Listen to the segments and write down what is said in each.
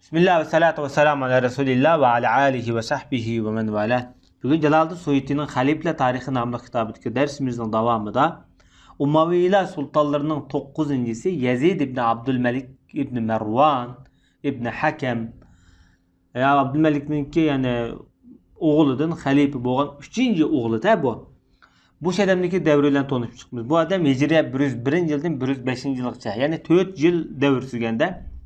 Bismillah ve salatu ve selamu ala Resulillah ve ala alihi ve sahbihi ve men vala. Bugün Celaleddin Suyuti'nin Halifler Tarihi namlı kitabındaki dersimizin devamında Umayyalı sultanlarının 9.'si Yezid ibn Abdülmelik ibn Mervan ibn Hakem Abdülmelik'ninki yani oğludan halife boğan 3. oğlu da bu. Bu şedemdeki devriyle tanışıp çıkmış. Bu adam Hicriye 101. yıldan 105. yıllıkça yani 4 yıl devir sürgende.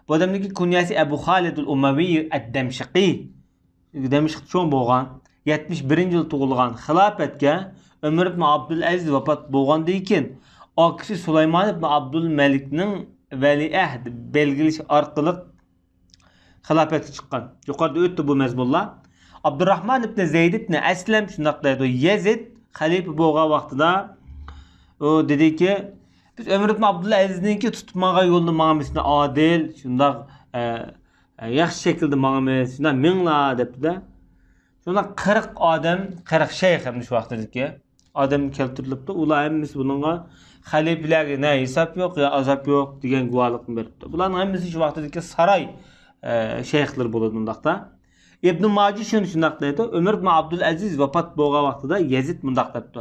Bu adamdaki kunyası Ebu Halidul Umavi Ad-Demşiqi Demşiq çoğun boğan 71. yıl tuğulgan xilafetke Ömer ibn Abdülaziz vefat boğan deyken o kişi Süleyman ibn Abdülmelik'nin veliahd belgilisi arkalık xilafeti çıkan. Yukarıda öttü bu mezmullah. Abdurrahman ibn Zeyd ibn Eslem şundaqlaydı. Yezid halife boğan vaxtıda o dedi ki biz Ömer ibn Abdülaziz'ninki tutmağa yolunu mağamisinde adil, şundaq yaxşı şekilde mağamiz, şundaq minla depti de. Şundaq 40 adam, 40 şeyh hem şu vaxtı ki adam keltirilipdi. Ular hemmisi bununla halifelerge ne hesap yok ya azap yok degan guvalıqni beripdi. Bularning hemmisi şu vaxtı ki saray şeyhler bo'ladi undaqda. İbn Maci şundaq deydi. Ömer ibn Abdülaziz vefat bo'lgan vaqtida Yezid mundaq depti.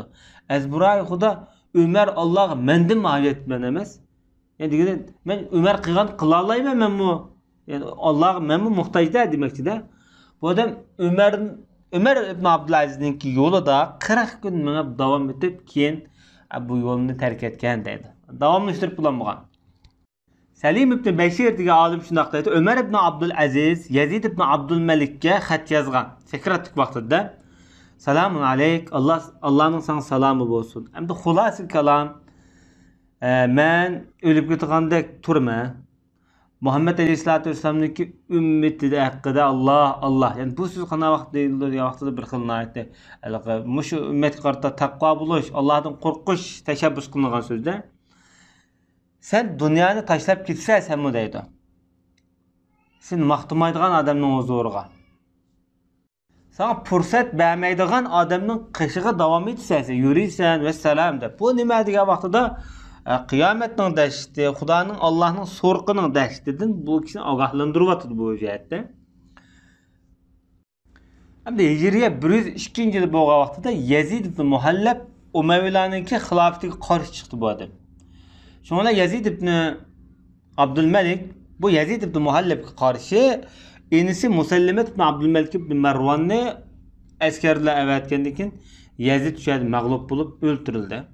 Azburay xuda Ömer Allah menden mahiyet ben emez. Yani degene men Ömer kılgan kıla alayım men bu. Yani Allah men bu muhtaç değil demekçi de. Bu adam Ömer ibn Abdülaziz'ninki yolu da 40 gün mene devam etip keyin bu yolunu terk etken deydi. Davamlaştırıp bulanmagan. Selim ibn Beşir degan alim şundaq deydi. Ömer ibn Abdülaziz Yezid ibn Abdülmelik'e xat yazgan. Sekretlik vaqtida. Selamun aleyk. Allah'ın sana salamı olsun. Hem de xulası kelam. Men ölüp gitgandek turma. Muhammed Aleyhisselatü Vesselam'daki ümmeti de hakkında Allah. Yani bu söz kana vaqt deyildir ya vaqtida bir xil ayetdi. Muş ümmet qarta taqva buluş, Allah'tan qorqush teşebbüs qılıngan sözde. Sen dünyani tashlab ketsa sen mi deydi. Sen maqtamaydigan adamning huzuriga. Sana fırsat vermeydiğin adamın kışığı devam etse, yürüysen ve selam de. Bu nima degan vaqtida kıyametning dehşeti, Xudoning Allohning so'rqining dehşetidan bu kishini ogohlantiryapti bu jihatda. Hamda Hijriye 102 yil bo'lgan vaqtida Yazid ibn Muhallab Umayyalarninki xilofatiga qarshi chiqdi bu adam. Shunga Yazid ibn Abdülmelik bu Yazid ibn Muhallabga qarshi enisi Musallimet ibn Abdülmelik ibn Mervan'ni askerler evetkendikin keyin Yazid şöyle mağlup bulup öldürüldü.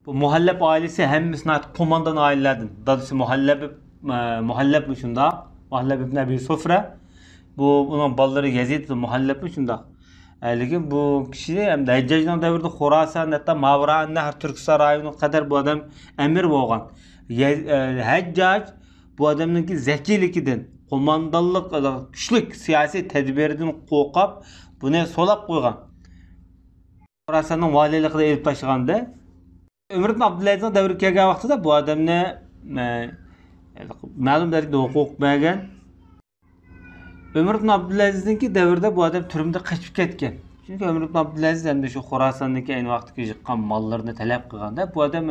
Bu Muhallab ailesi hemmisine komandan ailelerden. Dadısı Muhallab şunda. Muhallab ibn Abi Sofra. Bunun balları Yazid ibn Muhallab şunda. Lekin bu kişi hem de Heccaj'dan devirde Khorasan hatta Mavra Nahr Türkistan rayonuna kadar bu adam emir bo'lgan. Heccaj bu adamınki zekilikinden komandanlık güçlük siyasi tedbirden qo'rqib buni solab qo'ygan. Xorasanning valiligiga elib tashlaganda Ömer ibn Abdülazizning davri kelgan vaqtida bu odamni ma'lum darajada huquq bergan. Ömer ibn Abdülazizninki davrida bu odam turmda qochib ketgan. Chunki Ömer ibn Abdülaziz hamda shu Xorasondagi ayni vaqtga chiqqan mollarni talab qilganda bu odam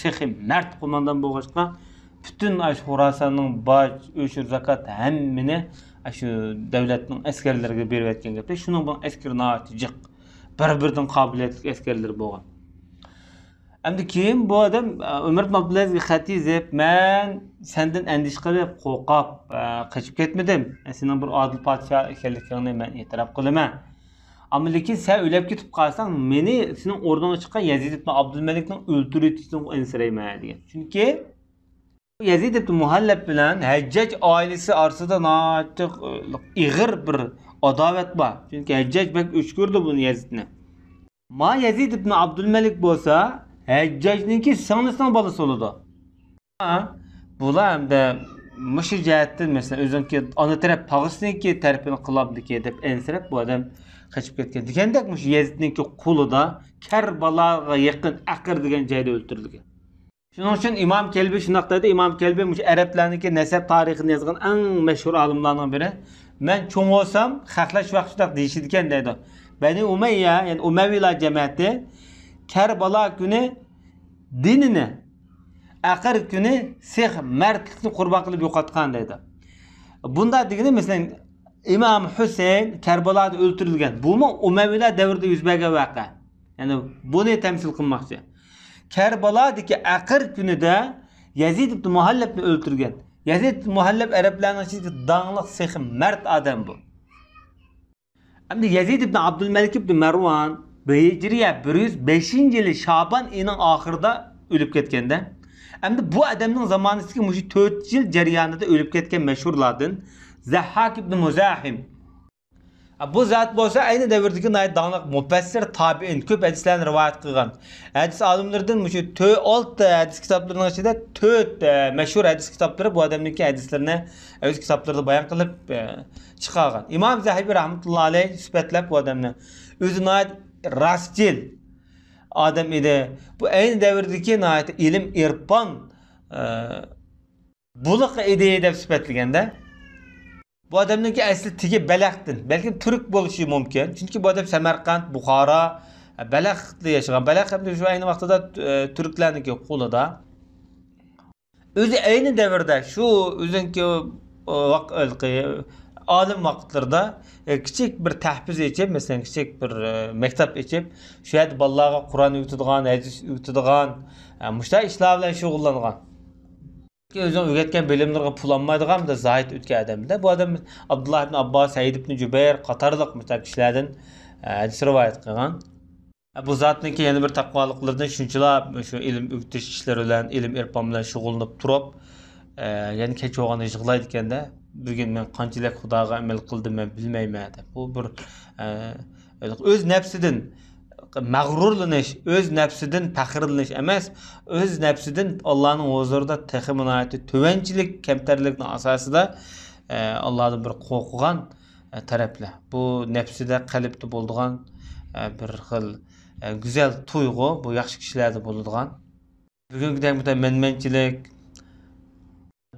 shexi mard qo'mondan bo'lg'achqa bütün Xorasonning boj, o'shur, zakat hammini shu davlatning askarlariga berib aytgan gapda. Shuning bilan askarlar jiq bir-biridan qobiliyatli askarlar bo'lgan. Endi keyin bu odam Ömer ibn Abdülazizga xat yozib, "Men sendan andish qilib, qo'rqib, qochib ketmadim. Sening bir odil podsho ekanligingni men e'tirof qilaman. Ammo lekin sen o'lib ketib qolsang, meni sening o'rningga chiqqan Yazid ibn Abdülmelikning o'ltirishdan ensirayman" degan. Chunki Yazid ibn Muhallab bilan Hajjaj oilasi orasida notiq ig'ir bir adovat bor. Chunki Hajjaj bak o'chkurdi buni Yazidni. Ma Yazid ibn Abdülmelik bo'lsa, Hajjajninki singlisining bolasi bo'ladi. Bular hamda mushu jihatdan masalan o'zinki ona taraf tog'isniki tarafini qilibdiki deb ensirab bu odam qochib ketgan. Degandek mushu Yazidninki qulida Karbalaga yaqin Aqr degan joyda o'ltirilgan. Shuning uchun İmam Kelbi shunday dedi. İmam Kelbi mush arablarniki nasab tarixini yozgan eng mashhur olimlarning biri. Men cho'ng bo'lsam, xalqlar vaqt shunday deyishdi ekan dedi. Bani Umayya, yani Umayyalar jamiyati Karbala kuni dinini, Aqr kuni sex mardlikni qurbon qilib yo'qotgan dedi. Bunda degeni mesela İmam Hüseyin Kerbala'da öldürülgen. Bu mu Umayyalar devrinde yüz bergen vaka. Yani bunu temsil kılmakçı. Kerbala'daki akır günüde Yazid ibn Muhalleb'ni öldürgen. Yazid ibn Muhalleb Araplarning ichidagi dağınlık sehim mert adam bu. Endi Yazid ibn Abdülmelik ibn Marwan Hicriye 105 yılı Şaban ayının ahırda ölüp ketgende. Endi bu adamning zamonidagi mushu 4 yil jarayonida ölüp ketgan mashhurlardan Zahhak ibn Muzahim. Bu zat bo'lsa ayni davrdagi dağınık mufassir tabiin ko'p hadislarni rivoyat qilgan. Hadis olimlaridan mushu 6 hadis kitoblarining ichida 4 mashhur hadis kitoblari bu odamniki hadislarni o'z kitoblarida bayon qilib chiqargan. Imom Zahabiy rahmatullohi alayhi sifatlab bu odamni o'zi rastgil odam edi. Bu ayni davrdagi ilm irfon buliq edi deb sifatlaganda. Bu adamınki asli tigi Belak'tın. Belki Türk buluşu mümkün. Çünkü bu adam Semerkant, Bukhara, Belak'ta yaşayan. Belak hem şu aynı vaktada Türklerdeki kolunda. Özü aynı devirde şu özünki alim vakitlerde küçük bir tahfiz içip, mesela küçük bir mektep içip, şu yerde ballağa Kur'an öğütüdüğün, hadis öğütüdüğün, müştah işlerle şoğullanılan. Özün öğretken bilimlerine pulanmaydıgan da zahid ötken adam da. Bu adam Abdullah ibn Abbas, Said ibn Cübeyr, Katarlık müstakişlerden hadis rivayet kılgan. Bu zatniki yeni bir takvalıklardan şunçular şu ilim öğütüş işleriyle, ilim irfan bilen şoğullanıp turup yani keç oğanı yığılaydıkken de bir gün ben kançilek Xudaga amel kıldım ben bilmeyme de. Bu bir öz nefsidin mağrurlanış, öz nefsidin fakirlanish emas, öz nefsidin Allah'ın huzurida texminayeti tövençilik, kemterlikning asosida Allah'dan bir qo'rqgan taraflar. Bu nefside qalbda bo'ladigan bir xil güzel tuyg'u, bu yaxshi kishilarda bo'ladigan. Bugünkidek bu menmenchilik,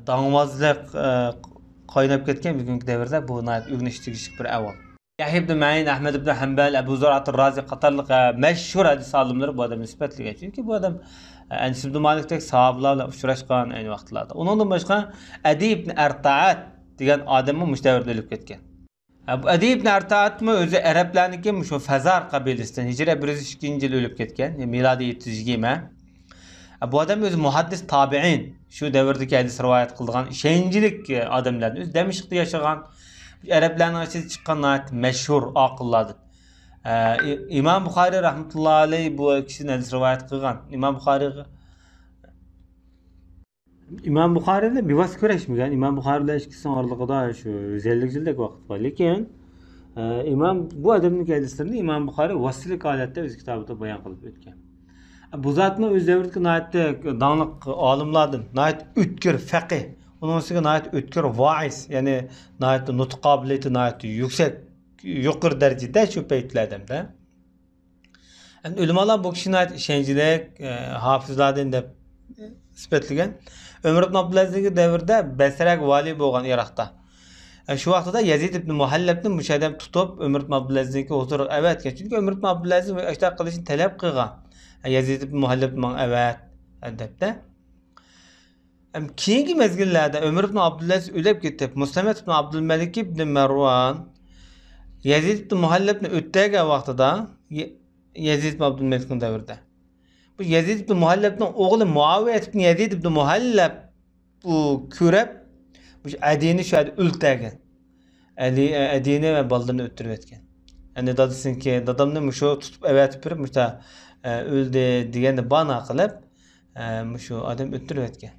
dangvozlik qaynab ketgan bugungi davrda bu o'rganishlik bir avval. Yahya ibn Ma'in, Ahmed ibn Hanbal, Abu Zur'at ar-Razi qatorliq mashhur hadis olimlari bu odamni sifatlagan. Chunki bu odam Anas ibn Malikdek sahobalarla uchrashgan ayni vaqtlarda. Undan boshqa Adi ibn Arta'at degan odamni mushtavirda o'lib ketgan. Bu Adi ibn Arta'atmi o'zi arablarniki shu Fazar qabilasidan Hijra 102-yil o'lib ketgan, milodiy 720. Bu odam o'zi muhaddis tabi'in, shu davrdagi hadis rivoyat qilgan ishonchlik odamlardan, o'zi Damashqda yashagan Araplarning ichida chiqqan mashhur aqillardan. İmam Buxoriy rahmatullohi alayhi bu kishini hadis rivoyat qilgan. İmam Buxoriyni bevos ko'rishmagan. İmam Buxoriylar ikkisining oralig'ida shu 150 yillik vaqt bor. Lekin bu odamning hadislarini İmam Buxoriy vasiylik holatda o'z kitobida bayon qilib o'tgan. Bu zatni o'z davridagi danglik olimlardan, o'tkir faqih, onun üstüne o'tkir vaiz, yani nutq qobiliyati yüksek, yuqori derecede şu paytlarda. Yani ulamalar bu kishini ishonchlik, hafizlardan deb sifatlagan. Ömür ibn Abdülaziz'dagi davrda Basrak vali bo'lgan Iroqda. Şu vaqtda Yazid ibn Muhallebni müşahidem tutib Ömür ibn Abdülaziz'dagi huzur avatgan. Chunki Ömür ibn Abdülaziz ashta qilishni talab qilgan. Yazid ibn Muhalleb man avat debdi. Keyingi mezgillarda Ömür ibn Abdülaziz o'lib ketib, Mustamet ibn Abdülmelik ibn Marwan Yazid ibn Muhallebni o'tgan vaqtida Yazid ibn Abdülmelikning davrida. Bu Yazid ibn Muhallebning o'g'li Muaviya ibn Yazid ibn Muhalleb bu ko'rib, bu Adini shu o'ltirgan. Adini va baldini o'tirib o'tgan. Endi dadasinki, dadamni musho tutib avatib turib, mushta o'ldi deganda bana qilib, musho odam o'tirib o'tgan.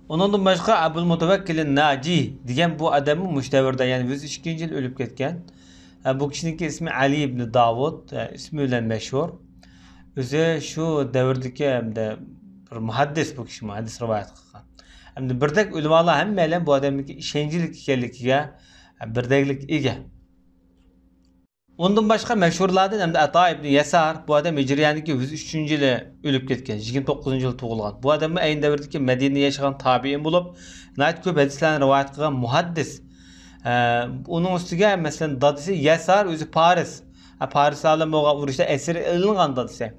Ondan başqa Abul Mutawakkil Naci degan bu adamı müştavirda, yani 102-yil o'lib ketgan. Bu kishiniki ismi Ali ibn Davud, ismi bilan mashhur. O'zi shu davrdagi bir muhaddis, bu kishi muhaddis rivoyat qilgan. Endi birdek ulamalar hammalar bu odamniki ishonchlik ekanligiga birdeklik ega. Ondan başqa mashhurlardan hamda Ata ibn Yasar, bu adam Hijriyaniki 103-yili o'lib ketgan, 29-yil tug'ilgan. Bu odamni ayni davrdagi Madinada yashagan tabiin bo'lib, nayt ko'p hadislarni rivoyat qilgan muhaddis. Onun ustiga masalan dadisi Yasar o'zi Paris. Paris bilan bo'lgan urushda asir ilingan dadisi.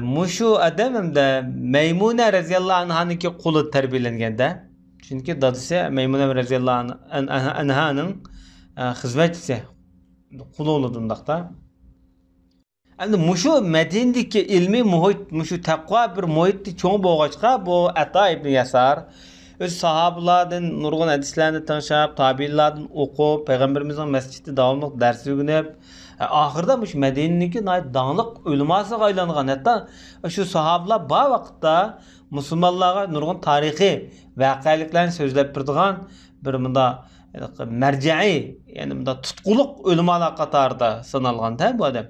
Mushu adam hamda Maymuna radhiyallohu anhaniki quli tarbiyalanganda, Çünkü dadısı Meymune radhiyallahu anh'ın hizmetçisi. Kulu oludundakta. Endi muşu Medinedeki ilmi muhit, muşu takva bir muhitdi çoğu boğaçka bu Ata ibn Yasar öz sahabalardan nurgun hadislerini tanışıp, tabiilerden okup, Peygamberimizin mescidde davamlıq ders öğrenip, ahırda muş Medinedeki dağınık ulemaga aylangan. Hatta şu sahabalar ba vaqtda musulmonlarga nurgun tarihi vaqaliklarni so'zlab turadigan bir munda merce'i, yani munda tutquluq ulemalar qatorida sanalgan-da bu adam.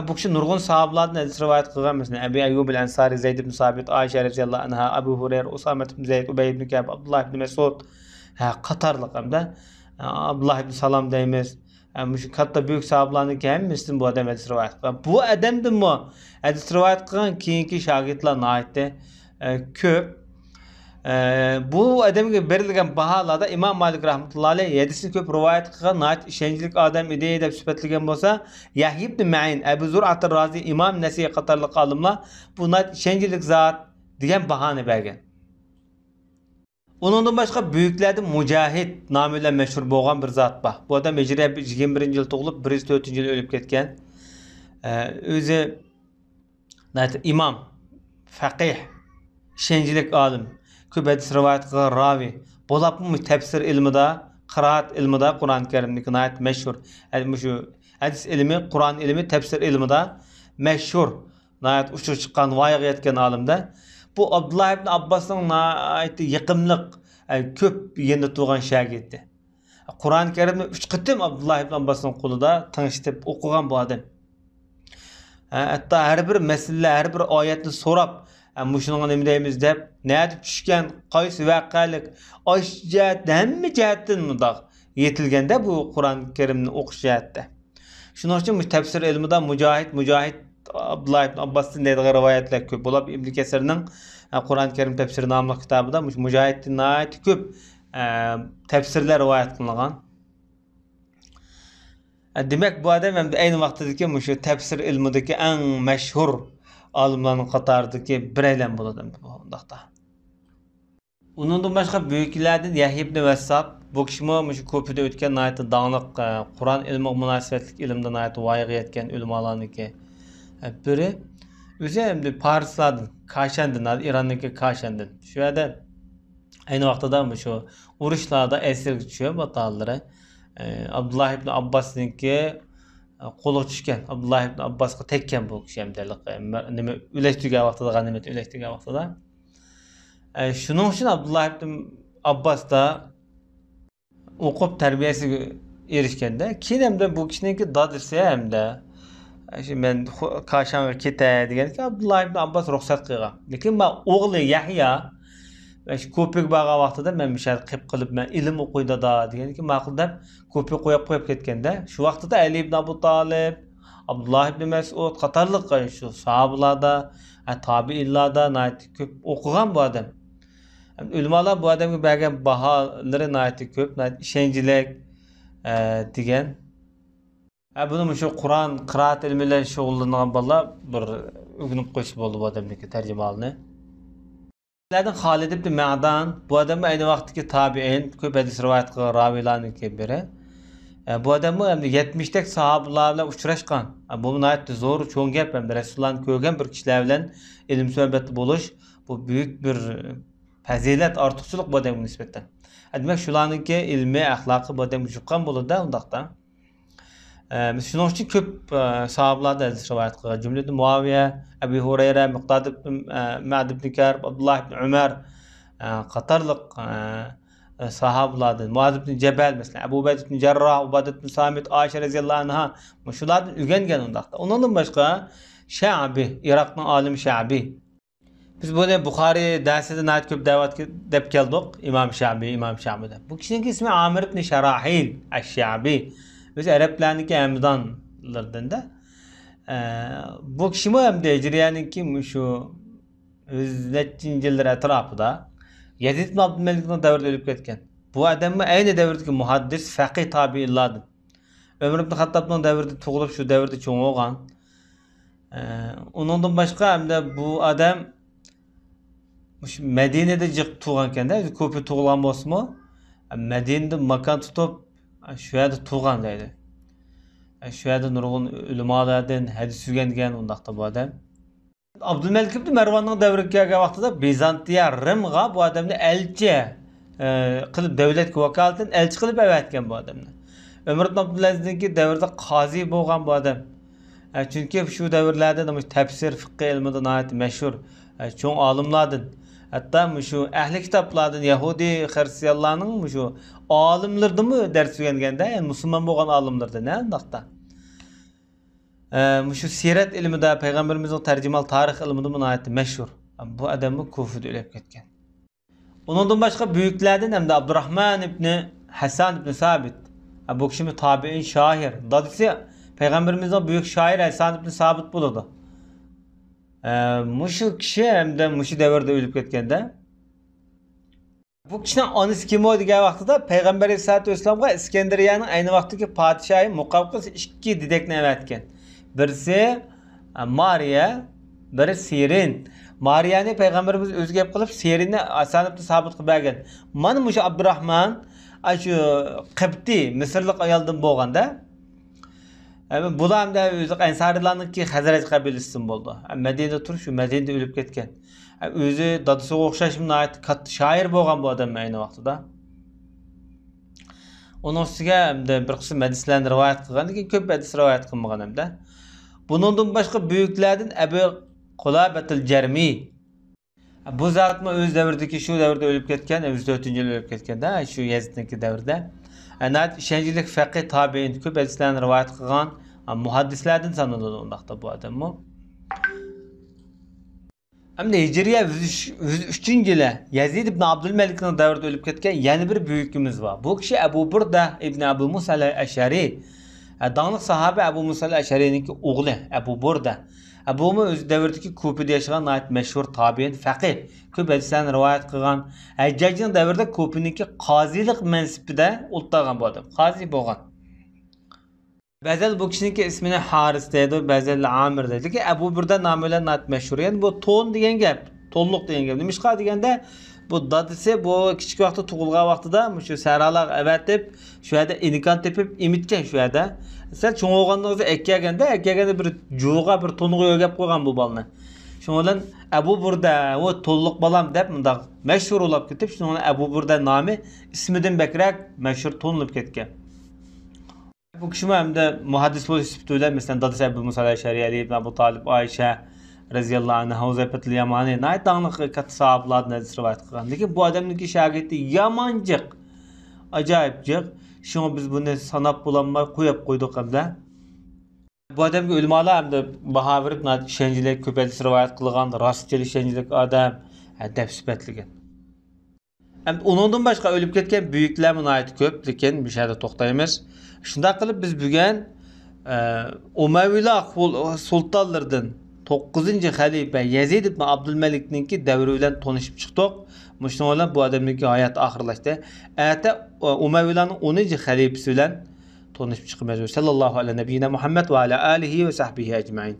Bu kişi nurgun sahabalardan hadis rivayet kılgan mesela Ebu Eyyub el-Ensari, Zeyd ibn Sabit, Ayşe radhiyallahu anha, Ebu Hureyre, Usame ibn Zeyd, Ubey ibn Ka'b, Abdullah ibn Mesud, Katarlık hem de Abdullah ibn Salam deyimiz. Şu katta büyük sahabalarının ki hemmisinin bu adam hadis rivayet kılgan. Bu adamdı mı? Hadis rivayet kılgan kiyinki şagirdlerine aitti. Köp. Bu adamga berilgan bahalarda İmam Malik rahmetullahi aleyh yedisini köp rivayet kılgan nait işençilik adam ideyi deb süpetligen bolsa Yahya ibn Ma'in, Ebu Zur'at Razi, İmam Nesiye qatarlıq alimlar bu nait işençilik zat degan bahane bergen. Onundan başka büyüklerden Mücahit namıyla meşhur boğan bir zat var. Bu adam Hicri 21. yıl doğulup 104. yıl ölüp ketken. Özü imam, fakih, işençilik alim. Köp hadis rivayet kılgan ravi. Bolapmı tefsir ilmida, kıraat ilmida Kur'an-ı Kerim'deki nayet meşhur. Şu hadis ilmi, Kur'an ilmi, tefsir ilmida meşhur. Nayet uçur çıkan, vayık yetken alimde. Bu Abdullah ibn Abbas'ın nayet yıkımlık, köp yeni tuğan şagirdi. Kur'an-ı Kerim'de 3 kıtım Abdullah ibn Abbas'ın kuluda tanıştıp okugan bu adam. Hatta her bir mesele, her bir ayetini sorap muşunun nimdeyimiz dep näde düşken qaysı vaqalik aş jihat hemme jihatdan mudaq yetilgende bu Kur'an-ı Kerim'ni okuş jihatda. Şunun için tefsir ilmida Mücahit Abdullah ibn Abbas'ın dediği rivayetler köp bolap İbn Kesir'nin Kur'an-ı Kerim tefsiri namlı kitabında Mücahit'in ait köp tefsirler rivayet kılıngan. Demek bu adam hem de aynı vaqtdaki şu tefsir ilmideki en meşhur alimlerin qatarındaki bir eylem buladı bu ondaqda. Onundan başka büyüklerden Yahya ibn Vessab bu kişi şu köpüde ötken nayeti dağınık Kur'an ilmi münasebetlik ilimden nayeti vayık yetken ulemalarınki biri. Özü hem de Parislardan, Kaşandın, İran'daki Kaşandın. Şu yerde aynı vaqtda şu uruşlarda esir geçiyor batalları. Abdullah ibn Abbas'ınki qolu tushgan. Abdullah ibn Abbasga tekkan bu kishi ham derlik. Nima ulashtirgan vaqtida g'animat ulashtirgan vaqtida. Shuning uchun Abdullah ibn Abbas da o'qib tarbiyasiga erishganda, keyin hamda bu kishiniki dadisi hamda men Kashanga ketay deganki Abdullah ibn Abbas ruxsat qilgan. Lekin men o'g'li Yahya şu ko'prik bağa vaqtida men mishar qilib qilib men ilm o'qiyda da deganki ma'qul deb ko'prik qo'yib ketganda shu vaqtida Ali ibn Abu Talib, Abdullah ibn Mas'ud qatorliq shu sahobalarda, tabiinlarda nayt ko'p o'qigan bu adam. Ulamalar bu odamga bergan baholari nayt ko'p, nayt ishonchlik degan. Buni shu Qur'on qiroat ilmi bilan shug'ullangan bolalar bir o'rganib qo'yish bo'ldi bu odamniki tarjimalini. Lerden Halid ibn Ma'dan bu adam aynı vaxtdaki tabi'in köp hadis rivayet kılan ravilarınki biri. Bu adamı hem de 70'tek sahabalarla uçraşkan. Bu nayet zor çoğun gep hem de Resulullah'ın kögen bir kişiler bilen ilim sohbeti buluş. Bu büyük bir fazilet artıkçılık bu adamın nispetten. Demek şularınki ilmi, ahlakı bu adamı çıkan bulu da ondakta. Şunun için köp sahabalar da hadis rivayet kılan. Cümlede Muaviye, Ebu Hureyre, Miqdad ibn Ma'd ibn Karb, Abdullah ibn Ömer qatarlıq sahabalardan. Muaz ibn Cebel mesela, Ebu Ubeyd ibn Cerrah, Ubadet ibn Samit, Ayşe radhiyallahu anha şulardan ügengen ondaqda. Ondan başka Şa'bi, Irak'ın alim Şa'bi. Biz böyle Bukhari dersinde nayet köp davet dep keldik. İmam Şa'bi. Bu kişinin ismi Amir ibn Şarahil Eş-Şa'bi. Biz Araplarınki Emdanlardan da. Bu kişi hem de Hicriye'ninki şu 100. yıllar etrafında Yezid ibn Abdülmelik'in devrde ölüp ketken. Bu adam aynı devrdeki muhaddis, faqih tabi'inlardan. Ömer ibn Hattab'ın devrde tuğulup şu devrde çoğun olgan. Ondan başka hem de bu adam Medine'de jiq tug'an ekanda, ko'pi tug'ilgan bo'lsa-mu, Medine'da makon tutib, shu yerda tug'an deydi. Shu yerda nurg'un ulamolardan hadis o'rgangan undaqda bu odam. Abdülmelik ibn Marvanning davriga kelgan vaqtida Bizantiya, Rimga bu odamni elchi qilib davlatga vakolatdan elchi qilib avatgan bu odamni. Umar ibn Abdulazizning davrida qozi bo'lgan bu odam. Chunki shu davrlarda tafsir, fiqh ilmida nihoyat mashhur cho'ng olimlardan, hatto shu ahli kitoblardan Yahudi, Xristianlarning shu olimlardanmi dars o'rganganda, yani musulmon bo'lgan olimlardan, undaqda. Shu sirat ilmida, payg'ambarimizning tarjimal tarix ilmida nihoyat mashhur. Bu odamni Kufada o'lib ketgan. Undan boshqa buyuklardan hamda Abdurrahman ibn Hasan ibn Sabit, bu kishi tabiin shoir. Dadisi payg'ambarimizning buyuk shoir Hasan ibn Sabit bo'ladi. Mushu kishi hamda mushu davrda o'lib ketganda, bu kishining onasi kim edi degan vaqtida payg'ambar sollallohu alayhi vasallamga Iskandariyaning ayni vaqtdagi podshohi Muqavqis ikki dedekni avatgan. Birisi Mariya, biri Sirin. Mariyani payg'ambarimiz o'zi gap qilib, Sirinni Hasan ibn Sabit qilib bergan. Mana mushu Abdurrahman shu Qibti Misrlik ayoldan bo'lganda, bular ham da o'zi Ansarilarningki Hazrat qabilasidan bo'ldi. Madinada turib, shu Madinada o'lib ketgan. O'zi dadasiga o'xshash katta shoir bo'lgan bu odam ayni vaqtida. Onun ustiga bir qism hadislarni rivoyat qilgan, lekin ko'p hadis rivoyat qilmagan hamda. Bundan boshqa buyuklardan Abu Qulabatul Jarmi. Bu zatmi o'z davridagi shu davrda o'lib ketgan, 104-yil o'lib ketganda, shu Yazidniki davrida. Anat ishonchli faqih tabiin ko'p hadislarni rivoyat qilgan muhaddislardan sanaladi undaqda bu odammi. Hamda Hijriya 103-yili Yazid ibn Abdülmelikning davrida o'lib ketgan yana bir buyukimiz bor. Bu kishi Abu Burda ibn Abu Musa al-Ashari. Dağlıq sahabe Abu Musa al-Ashari'ninki oğlu Abu Burda. Bu o'z davridagi Kufada yashagan nihoyat mashhur tabiin faqih. Ko'p hadislarni rivoyat qilgan. Hajjajning davrida Kufaniki qozilik mansibida o'tgan bu odam. Qozi bo'lgan. Ba'zan bu kishiningki ismini Haris deydi, ba'zan Amir deydi. Lekin Abu Burda nomi bilan nihoyat mashhur. Yani bu to'n degan gap, to'nliq degan gap. Nimishqa deganda bu dadisi bu kichik vaqtda tug'ilgan vaqtida shu saralar avatib, shu yerda inikan tepib emitgan shu yerda. Sen cho'ng bo'lgandan o'zi ekkaganda bir jo'g'a bir to'nga yo'gab qo'ygan bu balni. Shunga bilan Abu Burda o to'liq balam deb mundaq mashhur bo'lib ketib, shunga Abu Burda nomi ismidan bakrak mashhur to'nilib ketgan. Bu kishi hamda muhaddis bo'lish sifatida masalan dadasi Abu Musa al-Ashari, Ali ibn Abu Talib, Aisha raziyallohu anha, Huzayfatul Yamani, nihoyat taniqli katta sahobalardan hadis rivoyat qilgan. Lekin bu odamniki shogirdi yomonjiq, ajoyibjiq. Şunu biz bunu sanab bulanmay qo'yib qo'ydik hamda. Bu odamga ulamolar hamda baho berib, ishonchli ko'p hadis rivoyat qilgan, rostchilik ishonchli odam deb sifatlagan. Hamda undan boshqa o'lib ketgan buyuklar nihoyat ko'p, lekin bu yerda to'xtaymiz. Shunday qilib biz bugun Umayyilar sultonlardan 9-xalifa Yazid ibn Abdülmelikninki davri bilan tanishib chiqdik. Mushundan bilan bu odamning hayoti oxirlashdi. Ata Umayyilarning 10-xalifasi bilan tanishib chiqamiz. Sallallohu alayhi nabiyina Muhammad va ala alihi va sahbihi ajmain.